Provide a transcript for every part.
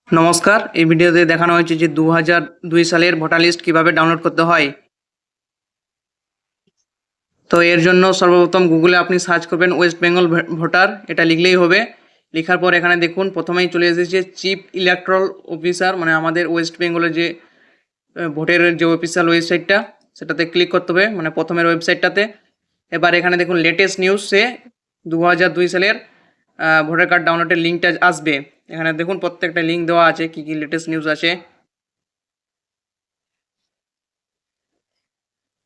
নমস্কার, এই ভিডিওতে দেখানো হয়েছে যে 2002 সালের ভোটার লিস্ট কিভাবে ডাউনলোড করতে হয়। তো এর জন্য সর্বপ্রথম গুগলে আপনি সার্চ করবেন ওয়েস্ট বেঙ্গল ভোটার, এটা লিখলেই হবে। লেখার পর এখানে দেখুন প্রথমেই চলে এসেছে চিফ ইলেকট্রাল অফিসার, মানে আমাদের ওয়েস্ট বেঙ্গলের যে ভোটের যে অফিসিয়াল ওয়েবসাইটটা, সেটাতে ক্লিক করতে হবে, মানে প্রথমের ওয়েবসাইটটাতে। এবার এখানে দেখুন লেটেস্ট নিউজ, সে 2002 সালের ভোটার কার্ড ডাউনলোডের লিঙ্কটা আসবে। এখানে দেখুন প্রত্যেকটা লিঙ্ক দেওয়া আছে, কি কি লেটেস্ট নিউজ আছে।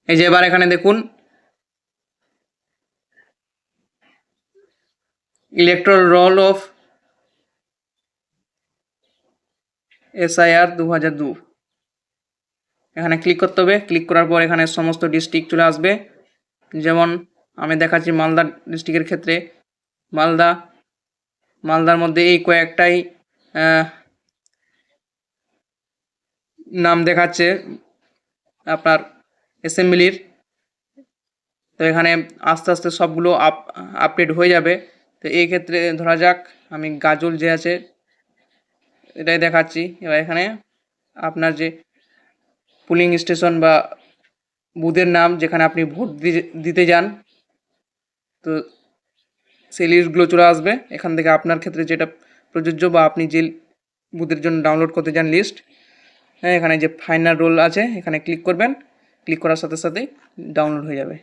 এই যে এবার এখানে দেখুন ইলেকট্রাল রোল অফ SIR 2002, এখানে ক্লিক করতে হবে। ক্লিক করার পর এখানে সমস্ত ডিস্ট্রিক্ট চলে আসবে। যেমন আমি দেখাচ্ছি মালদা ডিস্ট্রিক্টের ক্ষেত্রে, মালদার মধ্যে এই কয়েকটাই নাম দেখাচ্ছে আপনার অ্যাসেম্বলির। তো এখানে আস্তে আস্তে সবগুলো আপডেট হয়ে যাবে। তো এই ক্ষেত্রে ধরা যাক আমি গাজল যে আছে এটাই দেখাচ্ছি। এবার এখানে আপনার যে পুলিং স্টেশন বা বুথের নাম যেখানে আপনি ভোট দিতে যান, তো সেই লিস্টগুলো চলে আসবে। এখান থেকে আপনার ক্ষেত্রে যেটা প্রযোজ্য বা আপনি যে বুথের জন্য ডাউনলোড করতে চান লিস্ট, হ্যাঁ, এখানে যে ফাইনাল রোল আছে এখানে ক্লিক করবেন। ক্লিক করার সাথে সাথেই ডাউনলোড হয়ে যাবে।